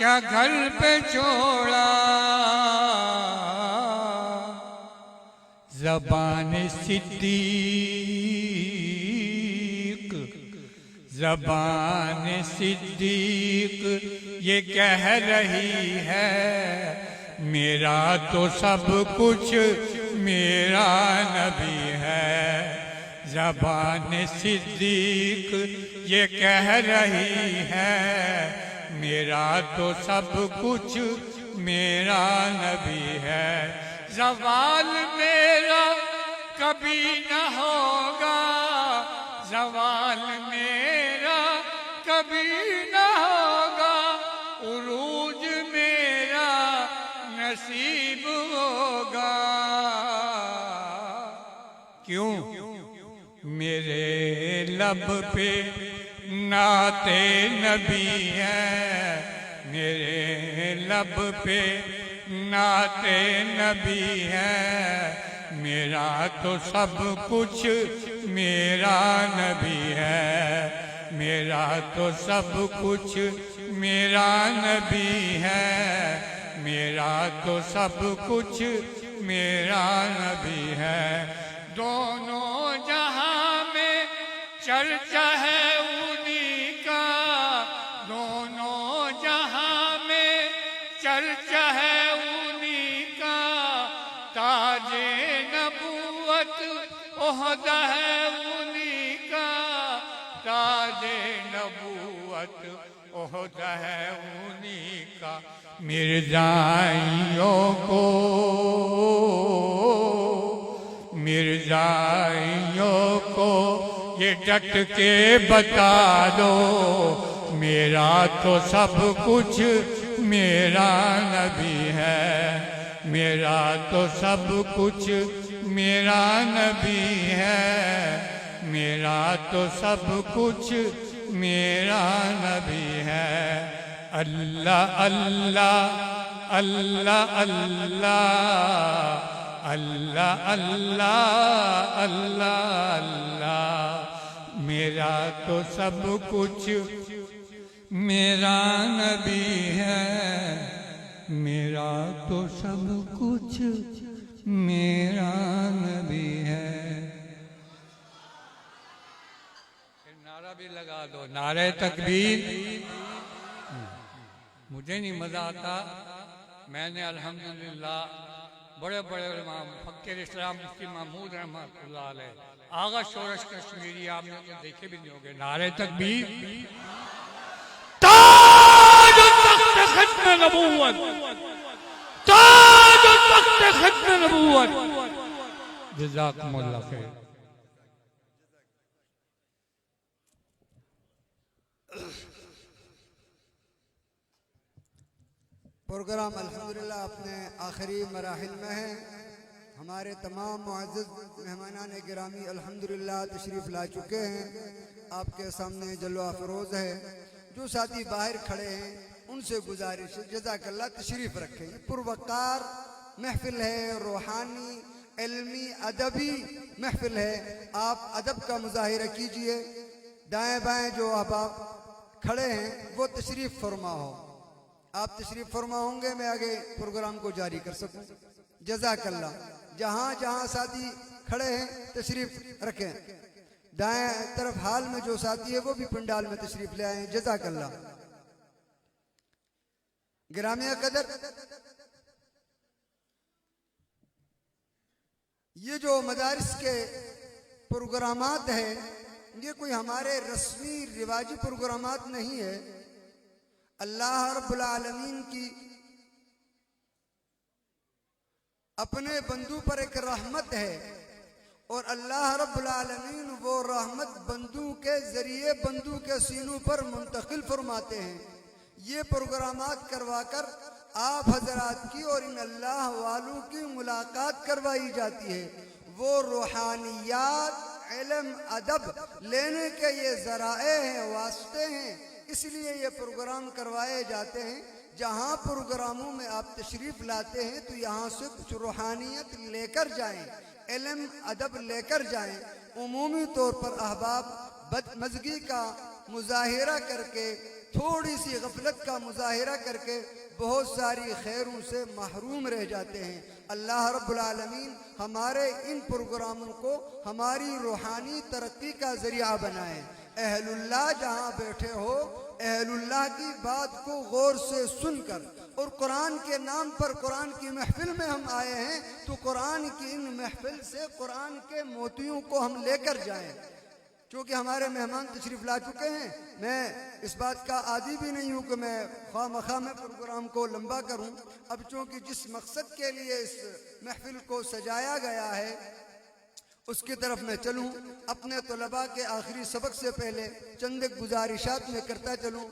کیا گھر پہ چھوڑا، زبان صدیق، زبان صدیق یہ کہہ رہی ہے میرا تو سب کچھ میرا نبی ہے۔ زبان صدیق یہ کہہ رہی ہے میرا تو سب کچھ میرا نبی ہے۔ زوال میرا کبھی نہ ہوگا، زوال میرا کبھی نہ ہوگا، عروج میرا نصیب ہوگا۔ کیوں؟ میرے لب پہ نعت نبی ہے، میرے لب پہ نعت نبی ہے، میرا تو سب کچھ میرا نبی ہے، میرا تو سب کچھ میرا نبی ہے، میرا تو سب کچھ میرا نبی ہے۔ دونوں جہاں میں چرچا ہے انہی کا، دونوں جہاں میں چرچا ہے انہی کا، تاج نبوت عہدہ ہے انہی کا، تاج نبوت عہدہ ہے انہی کا۔ مرزائیوں کو، مرزائیوں کو یہ ڈٹ کے بتا دو میرا تو سب کچھ میرا نبی ہے، میرا تو سب کچھ میرا نبی ہے، میرا تو سب کچھ میرا نبی ہے۔ اللہ اللہ اللہ اللہ اللہ اللہ اللہ اللہ، میرا تو سب کچھ میرا نبی ہے، میرا تو سب کچھ میرا نبی ہے۔ نعرہ بھی لگا دو، نعرہ تکبیر۔ مجھے نہیں مزہ آتا، میں نے الحمدللہ بڑے بڑے علماء فقیر اسلام مفتی محمود رحمۃ اللہ علیہ، آغا شورش کشمیری، آپ نے تو دیکھے بھی نہیں ہوگے۔ نعرہ تکبیر، تاج تخت ختم نبوت، تاج تخت ختم نبوت۔ جزاکم اللہ خیر۔ پروگرام الحمدللہ اپنے آخری مراحل میں ہے۔ ہمارے تمام معزز مہمانان گرامی الحمدللہ تشریف لا چکے ہیں، آپ کے سامنے جلوہ افروز ہے۔ جو ساتھی باہر کھڑے ہیں ان سے گزارش ہے جزاک اللہ تشریف رکھیں۔ پروقار محفل ہے، روحانی علمی ادبی محفل ہے، آپ ادب کا مظاہرہ کیجئے۔ دائیں بائیں جو احباب کھڑے ہیں وہ تشریف فرما ہو، آپ تشریف فرما ہوں گے میں آگے پروگرام کو جاری کر سکوں۔ جزاک اللہ۔ جہاں جہاں ساتھی کھڑے ہیں تشریف رکھیں، دائیں طرف حال میں جو ساتھی ہے وہ بھی پنڈال میں تشریف لے آئیں۔ جزاک اللہ۔ گرامیہ قدر، یہ جو مدارس کے پروگرامات ہیں یہ کوئی ہمارے رسمی رواجی پروگرامات نہیں ہے، اللہ رب العالمین کی اپنے بندوں پر ایک رحمت ہے، اور اللہ رب العالمین وہ رحمت بندوں کے ذریعے بندوں کے سینوں پر منتقل فرماتے ہیں۔ یہ پروگرامات کروا کر آپ حضرات کی اور ان اللہ والوں کی ملاقات کروائی جاتی ہے، وہ روحانیات علم ادب لینے کے یہ ذرائع ہیں، واسطے ہیں، اس لیے یہ پروگرام کروائے جاتے ہیں۔ جہاں پروگراموں میں آپ تشریف لاتے ہیں تو یہاں سے کچھ روحانیت لے کر جائیں، علم ادب لے کر جائیں۔ عمومی طور پر احباب بدمزگی کا مظاہرہ کر کے تھوڑی سی غفلت کا مظاہرہ کر کے بہت ساری خیروں سے محروم رہ جاتے ہیں۔ اللہ رب العالمین ہمارے ان پروگراموں کو ہماری روحانی ترقی کا ذریعہ بنائے۔ اہل اللہ جہاں بیٹھے ہو، اہل اللہ کی بات کو غور سے سن کر، اور قرآن کے نام پر قرآن کی محفل میں ہم آئے ہیں تو قرآن کی ان محفل سے قرآن کے موتیوں کو ہم لے کر جائیں۔ چونکہ ہمارے مہمان تشریف لا چکے ہیں، میں اس بات کا عادی بھی نہیں ہوں کہ میں خواہ مخواہ میں پروگرام کو لمبا کروں۔ اب چونکہ جس مقصد کے لیے اس محفل کو سجایا گیا ہے اس کی طرف میں چلوں، اپنے طلباء کے آخری سبق سے پہلے چند گزارشات میں کرتا چلوں۔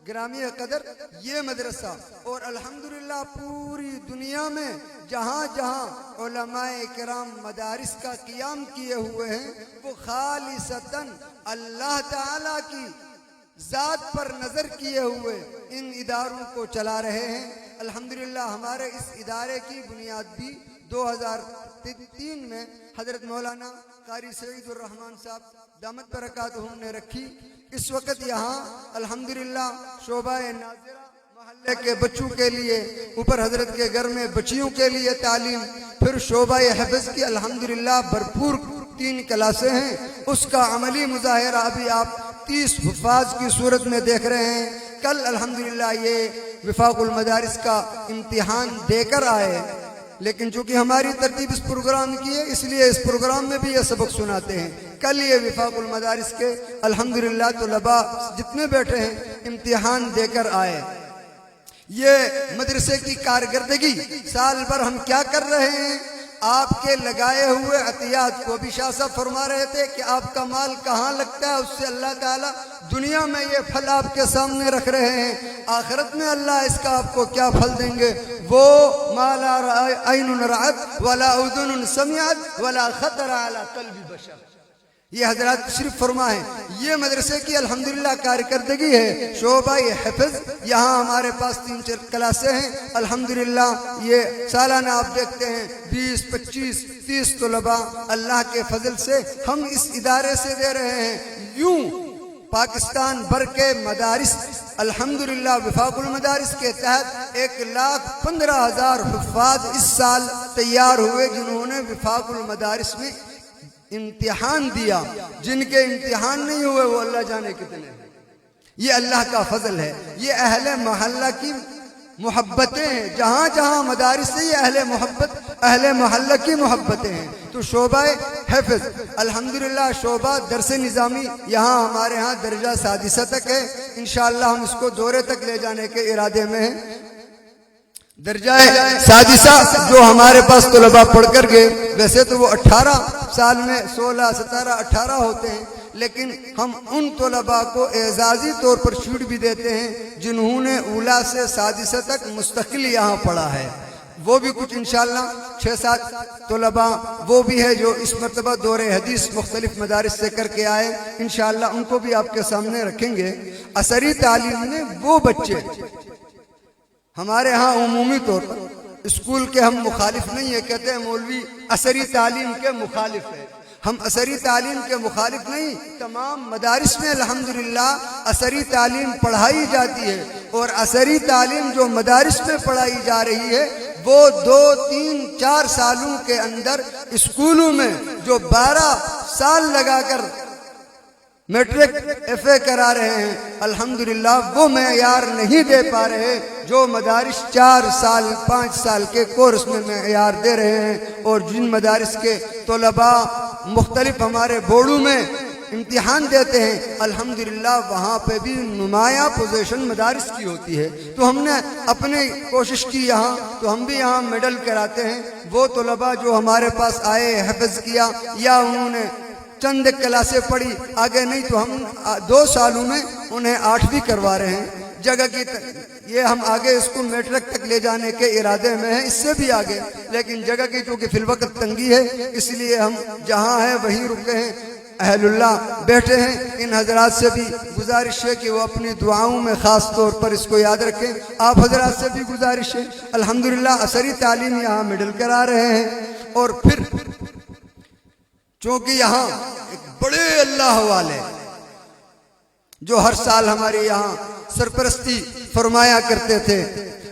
گرامی قدر، یہ مدرسہ اور الحمدللہ پوری دنیا میں جہاں جہاں علماء کرام مدارس کا قیام کیے ہوئے ہیں، وہ خالصتاً اللہ تعالیٰ کی ذات پر نظر کیے ہوئے ان اداروں کو چلا رہے ہیں۔ الحمدللہ ہمارے اس ادارے کی بنیاد بھی 2003 میں حضرت مولانا قاری سعید الرحمان صاحب دامت برکاتہم نے رکھی۔ اس وقت یہاں الحمدللہ شعبہ ناظرہ محلے کے بچوں کے لیے، اوپر حضرت کے گھر میں بچیوں کے لیے تعلیم، پھر شعبہ حفظ کی الحمدللہ بھرپور 3 کلاسیں ہیں۔ اس کا عملی مظاہرہ ابھی آپ 30 حفاظ کی صورت میں دیکھ رہے ہیں۔ کل الحمدللہ یہ وفاق المدارس کا امتحان دے کر آئے، لیکن چونکہ ہماری ترتیب اس پروگرام کی ہے اس لیے اس پروگرام میں بھی یہ سبق سناتے ہیں۔ کل یہ وفاق المدارس کے الحمدللہ طلباء جتنے بیٹھے ہیں امتحان دے کر آئے۔ یہ مدرسے کی کارکردگی سال بھر ہم کیا کر رہے ہیں؟ آپ کے لگائے ہوئے عطیات کو بھی شاہ صاحب فرما رہے تھے کہ آپ کا مال کہاں لگتا ہے اس سے اللہ تعالیٰ دنیا میں یہ پھل آپ کے سامنے رکھ رہے ہیں، آخرت میں اللہ اس کا آپ کو کیا پھل دیں گے؟ وہ ما لا عین رأت ولا اذن سمعت ولا خطر علی قلب بشر۔ یہ حضرات تشریف فرما ہے۔ یہ مدرسے کی الحمدللہ کارکردگی ہے۔ شعبہ حفظ یہاں ہمارے پاس 3-4 کلاسیں ہیں الحمدللہ۔ یہ سالانہ آپ دیکھتے ہیں 20, 25, 30 طلباء اللہ کے فضل سے ہم اس ادارے سے دے رہے ہیں۔ یوں پاکستان بھر کے مدارس الحمدللہ وفاق المدارس کے تحت 1,15,000 حفاظ اس سال تیار ہوئے جنہوں نے وفاق المدارس میں امتحان دیا۔ جن کے امتحان نہیں ہوئے وہ اللہ جانے کتنے ہیں۔ یہ اللہ کا فضل ہے۔ یہ اہل محلہ کی محبتیں ہیں، جہاں جہاں مدارس سے یہ اہل محلہ کی محبتیں ہیں۔ تو شعبہ حفظ الحمدللہ شعبہ درس نظامی یہاں ہمارے ہاں درجہ سادسہ تک ہے، انشاءاللہ ہم اس کو دورے تک لے جانے کے ارادے میں ہیں۔ درجہ سادسہ جو ہمارے پاس طلباء پڑھ کر گئے، ویسے تو وہ 18 سال میں 16, 17, 18 ہوتے ہیں، لیکن ہم ان طلباء کو اعزازی طور پر چھوٹ بھی دیتے ہیں جنہوں نے اولا سے سادسہ تک مستقل یہاں پڑھا ہے۔ وہ بھی کچھ انشاءاللہ 6-7 طلباء وہ بھی ہے جو اس مرتبہ دور حدیث مختلف مدارس سے کر کے آئے، انشاءاللہ ان کو بھی آپ کے سامنے رکھیں گے۔ عصری تعلیم میں وہ بچے ہمارے ہاں عمومی طور پر اسکول کے ہم مخالف نہیں ہے، کہتے ہیں مولوی عصری تعلیم کے مخالف ہے۔ ہم عصری تعلیم کے مخالف نہیں، تمام مدارس میں الحمدللہ عصری تعلیم پڑھائی جاتی ہے، اور عصری تعلیم جو مدارس میں پڑھائی جا رہی ہے وہ 2, 3, 4 سالوں کے اندر اسکولوں میں جو 12 سال لگا کر میٹرک ایف اے کرا رہے ہیں، الحمدللہ وہ معیار نہیں دے پا رہے جو مدارس 4 سال 5 سال کے کورس میں معیار دے رہے ہیں۔ اور جن مدارس کے طلباء مختلف ہمارے بورڈوں میں امتحان دیتے ہیں الحمدللہ وہاں پہ بھی نمایاں پوزیشن مدارس کی ہوتی ہے۔ تو ہم نے اپنی کوشش کی یہاں، تو ہم بھی یہاں میڈل کراتے ہیں۔ وہ طلباء جو ہمارے پاس آئے، حفظ کیا یا انہوں نے چند کلاسیں پڑھی، آگے نہیں تو ہم 2 سالوں میں انہیں 8 بھی کروا رہے ہیں۔ جگہ کی یہ ہم آگے اس کو میٹرک تک لے جانے کے ارادے میں ہیں، اس سے بھی آگے، لیکن جگہ کی چونکہ فی الوقت تنگی ہے اس لیے ہم جہاں ہیں وہیں رکے ہیں۔ اہل اللہ بیٹھے ہیں، ان حضرات سے بھی گزارش ہے کہ وہ اپنی دعاؤں میں خاص طور پر اس کو یاد رکھیں۔ آپ حضرات سے بھی گزارش ہے، الحمدللہ عصری تعلیم یہاں مڈل کرا رہے ہیں۔ اور پھر چونکہ یہاں ایک بڑے اللہ والے جو ہر سال ہمارے یہاں سرپرستی فرمایا کرتے تھے،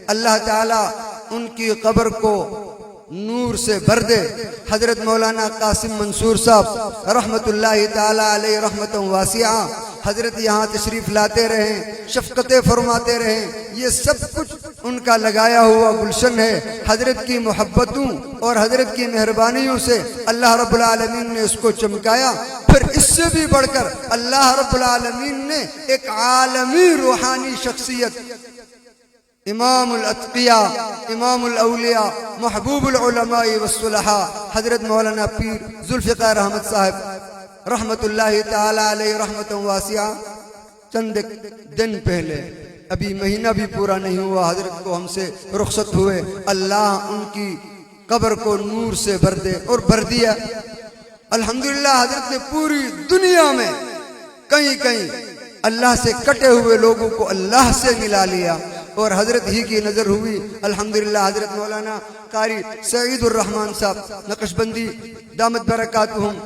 اللہ تعالیٰ ان کی قبر کو نور سے بھر دے۔ حضرت مولانا قاسم منصور صاحب رحمت اللہ تعالیٰ علیہ رحمت واسعہ، حضرت یہاں تشریف لاتے رہیں، شفقتیں فرماتے رہیں، یہ سب کچھ ان کا لگایا ہوا گلشن ہے۔ حضرت کی محبتوں اور حضرت کی مہربانیوں سے اللہ رب العالمین نے اس کو چمکایا۔ پھر اس سے بھی بڑھ کر اللہ رب العالمین نے ایک عالمی روحانی شخصیت، امام الاتقیاء، امام الاولیاء، محبوب العلماء والصلحاء، حضرت مولانا پیر ذوالفقار احمد صاحب رحمت اللہ تعالی علیہ رحمت واسعہ، چند دن پہلے، ابھی مہینہ بھی پورا نہیں ہوا، حضرت کو ہم سے رخصت ہوئے۔ اللہ ان کی قبر کو نور سے بھر دے، اور بھر دیا۔ الحمدللہ حضرت نے پوری دنیا میں کہیں اللہ سے کٹے ہوئے لوگوں کو اللہ سے ملا لیا، اور حضرت ہی کی نظر ہوئی۔ الحمدللہ حضرت مولانا قاری سعید الرحمن صاحب نقشبندی دامت برکاتہم،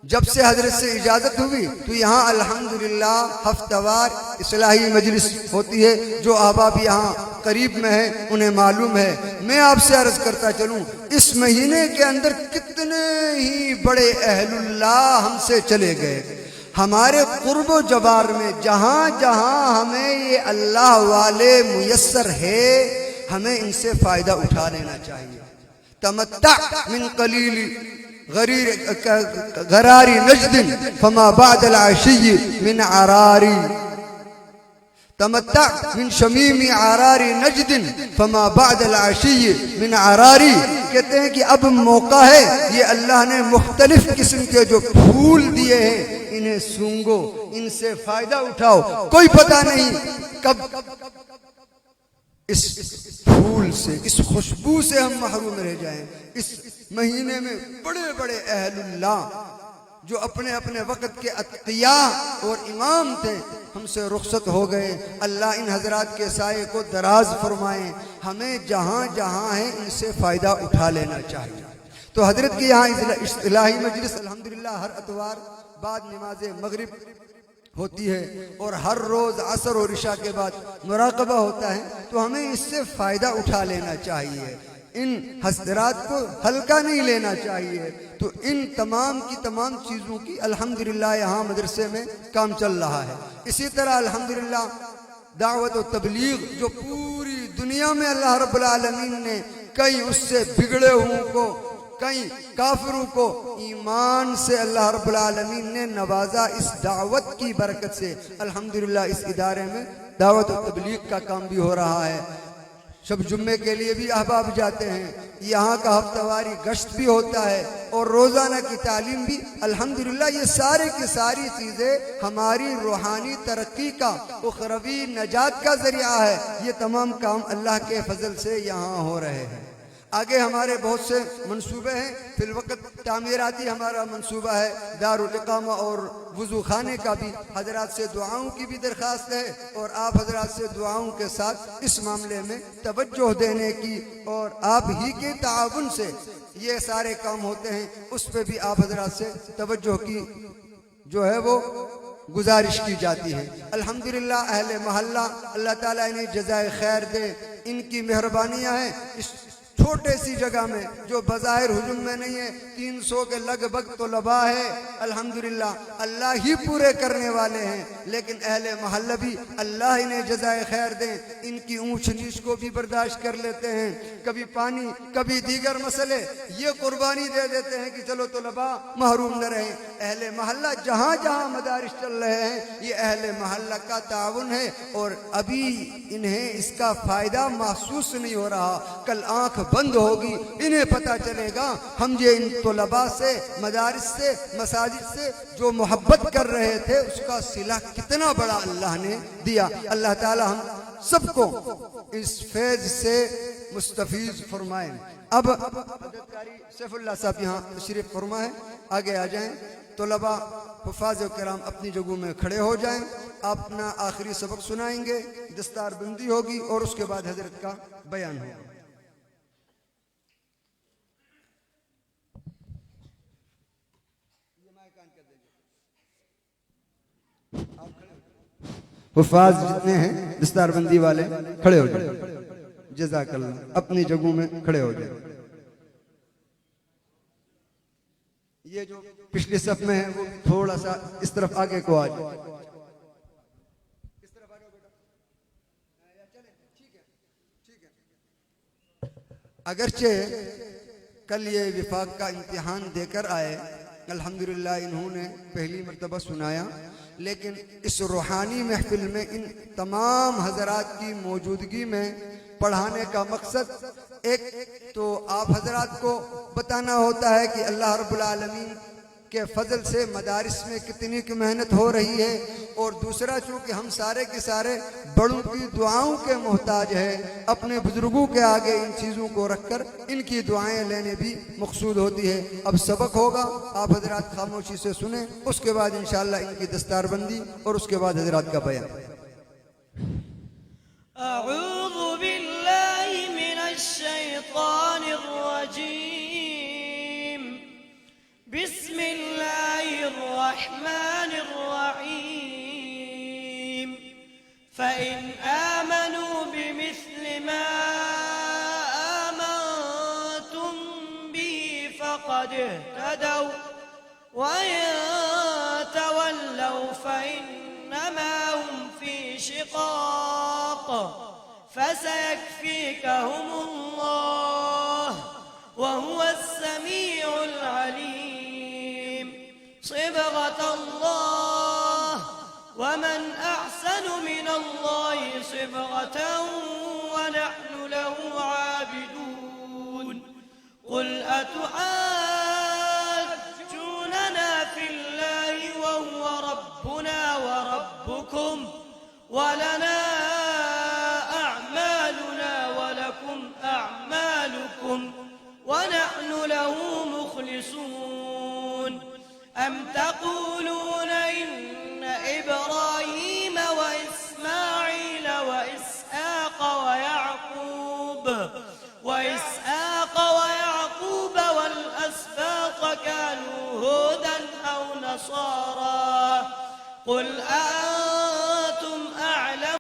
جب سے حضرت سے اجازت ہوئی تو یہاں الحمدللہ ہفتہ وار اصلاحی مجلس ہوتی ہے۔ جو احباب یہاں قریب میں ہیں انہیں معلوم ہے۔ میں آپ سے عرض کرتا چلوں، اس مہینے کے اندر کتنے ہی بڑے اہل اللہ ہم سے چلے گئے۔ ہمارے قرب و جوار میں جہاں جہاں ہمیں یہ اللہ والے میسر ہے، ہمیں ان سے فائدہ اٹھا لینا چاہیے۔ تمتع من قلیل غراری نجد فما بعد العشی من عراری، تمتع من شمیم عراری نجد فما بعد العشی من عراری۔ کہتے ہیں کہ اب موقع ہے، یہ اللہ نے مختلف قسم کے جو پھول دیے ہیں انہیں سونگو، ان سے فائدہ اٹھاؤ۔ کوئی پتہ نہیں کب اس پھول سے، اس خوشبو سے ہم محروم رہ جائیں۔ اس مہینے میں بڑے بڑے اہل اللہ جو اپنے اپنے وقت کے اتقیاء اور امام تھے ہم سے رخصت ہو گئے۔ اللہ ان حضرات کے سائے کو دراز فرمائیں۔ ہمیں جہاں جہاں ہیں ان سے فائدہ اٹھا لینا چاہیے۔ تو حضرت کے یہاں الہی مجلس الحمدللہ ہر اتوار بعد نماز مغرب ہوتی ہے، اور ہر روز عصر اور عشاء کے بعد مراقبہ ہوتا ہے، تو ہمیں اس سے فائدہ اٹھا لینا چاہیے، ان حضرات کو ہلکا نہیں لینا چاہیے۔ تو ان تمام کی تمام چیزوں کی الحمدللہ یہاں مدرسے میں کام چل رہا ہے۔ اسی طرح الحمدللہ دعوت و تبلیغ جو پوری دنیا میں اللہ رب العالمین نے کئی اس سے بگڑے ہوں کو، کئی کافروں کو ایمان سے اللہ رب العالمین نے نوازا، اس دعوت کی برکت سے۔ الحمدللہ اس ادارے میں دعوت و تبلیغ کا کام بھی ہو رہا ہے۔ شب جمعے کے لیے بھی احباب جاتے ہیں، یہاں کا ہفتہ واری گشت بھی ہوتا ہے، اور روزانہ کی تعلیم بھی۔ الحمدللہ یہ سارے کی ساری چیزیں ہماری روحانی ترقی کا، اخروی نجات کا ذریعہ ہے۔ یہ تمام کام اللہ کے فضل سے یہاں ہو رہے ہیں۔ آگے ہمارے بہت سے منصوبے ہیں، فی الوقت تعمیراتی ہمارا منصوبہ ہے، دارالاقامہ اور وضو خانے کا بھی۔ حضرات سے دعاؤں کی بھی درخواست ہے، اور آپ حضرات سے دعاؤں کے ساتھ اس معاملے میں توجہ دینے کی، اور آپ ہی کے تعاون سے یہ سارے کام ہوتے ہیں، اس پہ بھی آپ حضرات سے توجہ کی جو ہے وہ گزارش کی جاتی ہے۔ الحمدللہ اہل محلہ اللہ تعالیٰ انہیں جزائے خیر دے، ان کی مہربانیاں ہیں۔ اس چھوٹے سی جگہ میں جو بظاہر حجم میں نہیں ہے، 300 کے لگ بھگ طلباء ہے، الحمدللہ اللہ ہی پورے کرنے والے ہیں، لیکن اہل محلہ بھی اللہ انہیں جزائے خیر دیں، ان کی اونچ نیچ کو بھی برداشت کر لیتے ہیں، کبھی پانی کبھی دیگر مسئلے، یہ قربانی دے دیتے ہیں کہ چلو طلباء محروم نہ رہیں۔ اہل محلہ جہاں جہاں مدارس چل رہے ہیں یہ اہل محلہ کا تعاون ہے، اور ابھی انہیں اس کا فائدہ محسوس نہیں ہو رہا، کل آنکھ بند ہوگی انہیں پتہ چلے گا ہم یہ ان طلباء سے، مدارس سے، مساجد سے جو محبت کر رہے تھے اس کا صلہ کتنا بڑا اللہ نے دیا۔ اللہ تعالی ہم سب کو اس فیض سے مستفیض فرمائیں۔ اب حضرت قاری سیف اللہ صاحب یہاں تشریف فرما ہے، آگے آ جائیں۔ طلباء حفاظ کرام اپنی جگہوں میں کھڑے ہو جائیں، آپ اپنا آخری سبق سنائیں گے، دستار بندی ہوگی، اور اس کے بعد حضرت کا بیان ہوگا۔ حفاظ جتنے ہیں دستار بندی والے کھڑے ہو جائیں. جزاک اللہ. اپنی جگہوں میں کھڑے ہو جائیں. یہ جو پچھلی صف میں ہے وہ تھوڑا سا اس طرف آگے کو آ جائے. اگرچہ کل یہ وفاق کا امتحان دے کر آئے, الحمدللہ انہوں نے پہلی مرتبہ سنایا, لیکن اس روحانی محفل میں ان تمام حضرات کی موجودگی میں پڑھانے کا مقصد ایک تو آپ حضرات کو بتانا ہوتا ہے کہ اللہ رب العالمین کے فضل سے مدارس میں کتنی کی محنت ہو رہی ہے, اور دوسرا چونکہ ہم سارے کے سارے بڑوں کی دعاؤں کے محتاج ہیں, اپنے بزرگوں کے آگے ان چیزوں کو رکھ کر ان کی دعائیں لینے بھی مقصود ہوتی ہے. اب سبق ہوگا, آپ حضرات خاموشی سے سنیں, اس کے بعد انشاءاللہ ان کی دستار بندی اور اس کے بعد حضرات کا بیان. اعوذ باللہ من الشیطان الرجیم. بسم اللہ الرحمن الرحیم. فَإِنْ آمَنُوا بِمِثْلِ مَا آمَنْتُمْ بِهِ فَقَدِ اهْتَدَوْا وَإِنْ تَوَلَّوْا فَإِنَّمَا هُمْ فِي شِقَاقٍ فَسَيَكْفِيكَهُمُ اللَّهُ وَهُوَ السَّمِيعُ الْعَلِيمُ. صبغة الله ومن أحسن من الله صبغة ونحن له عابدون. قل أتحاجوننا في الله وهو ربنا وربكم ولنا أعمالنا ولكم أعمالكم ونحن له مخلصون. أم تقولون إن إبراهيم وإسماعيل وإسحاق ويعقوب والأسباط كانوا هودا أو نصارى قل أأنتم أعلم.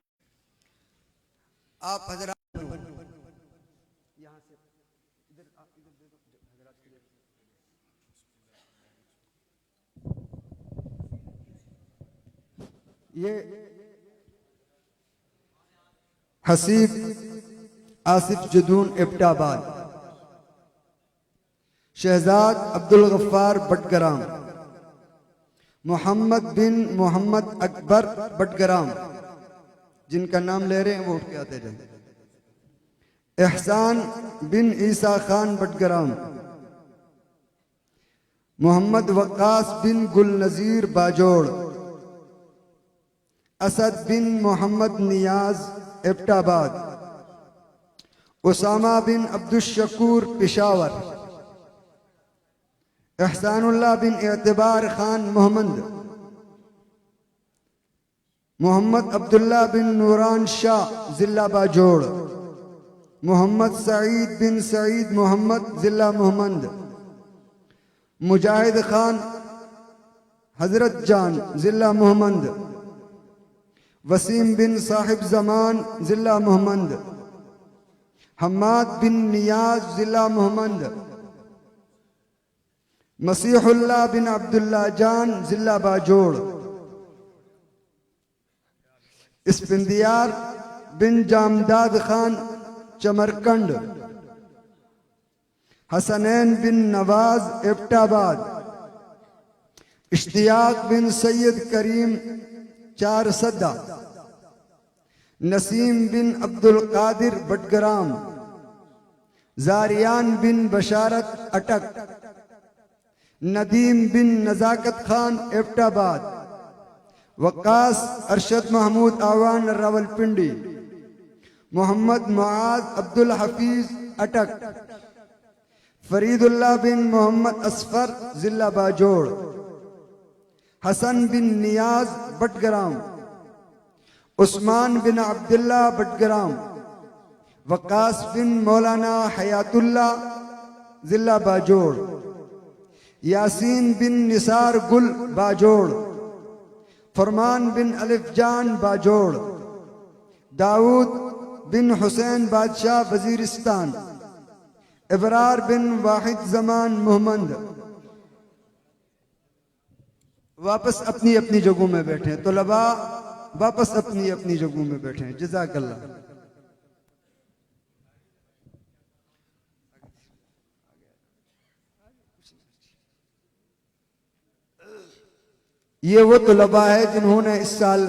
آپ حضرات یہ حسیب آصف جدون ایبٹ آباد, شہزاد عبدالغفار بٹگرام, محمد بن محمد اکبر بٹگرام, جن کا نام لے رہے ہیں وہ اٹھ کے آتے جائیں, احسان بن عیسیٰ خان بٹگرام, محمد وقاص بن گل نذیر باجوڑ, اسد بن محمد نیاز ایبٹ آباد, اسامہ بن عبدالشکور پشاور, احسان اللہ بن اعتبار خان محمد, محمد عبداللہ بن نوران شاہ ضلع باجوڑ, محمد سعید بن سعید محمد ضلع محمد, مجاہد خان حضرت جان ضلع محمد, وسیم بن صاحب زمان ضلع محمد, حماد بن نیاز ضلع محمد, مسیح اللہ بن عبداللہ جان ضلع باجوڑ, اسفندیار بن جامداد خان چمرکنڈ, حسنین بن نواز ایبٹ آباد, اشتیاق بن سید کریم چار سدہ, نسیم بن عبدالقادر بٹگرام, زاریان بن بشارت اٹک, ندیم بن نزاکت خان ایبٹ آباد, وقاص ارشد محمود آوان راولپنڈی, محمد معاذ عبدالحفیظ اٹک, فرید اللہ بن محمد اصفر ضلع باجوڑ, حسن بن نیاز بٹگرام, عثمان بن عبداللہ بٹگرام, وقاص بن مولانا حیات اللہ ضلع باجوڑ, یاسین بن نثار گل باجوڑ, فرمان بن الف جان باجوڑ، داؤد بن حسین بادشاہ وزیرستان، ابرار بن واحد زمان محمد۔ واپس اپنی اپنی جگہوں میں بیٹھیں، طلباء واپس اپنی اپنی جگہوں میں بیٹھیں، جزاک اللہ۔ یہ وہ طلباء ہے جنہوں نے اس سال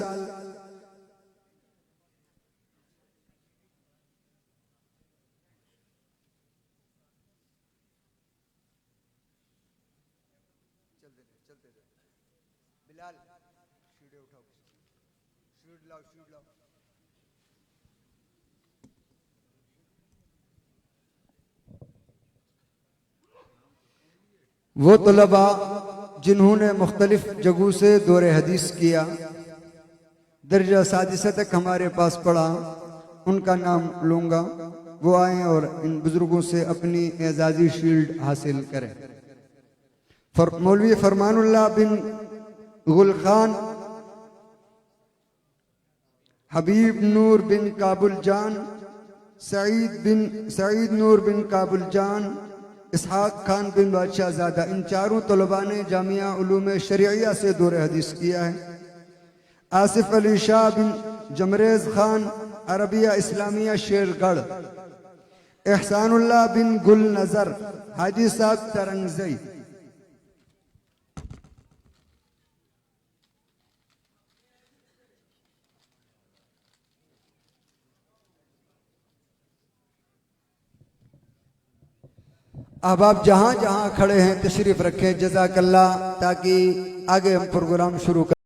وہ طلباء جنہوں نے مختلف جگہوں سے دور حدیث کیا، درجہ سادسہ تک ہمارے پاس پڑھا، ان کا نام لوں گا، وہ آئیں اور ان بزرگوں سے اپنی اعزازی شیلڈ حاصل کریں۔ مولوی فرمان اللہ بن غل خان، حبیب نور بن کابل جان، سعید نور بن کابل جان، اسحاق خان بن بادشاہ زادہ، ان چاروں طلباء نے جامعہ علوم شرعیہ سے دور حدیث کیا ہے۔ آصف علی شاہ بن جمریز خان، عربیہ اسلامیہ شیرگڑھ، احسان اللہ بن گل نظر، حاجی صاحب ترنگزئی۔ احباب جہاں جہاں کھڑے ہیں تشریف رکھیں، جزاک اللہ، تاکہ آگے ہم پروگرام شروع کریں۔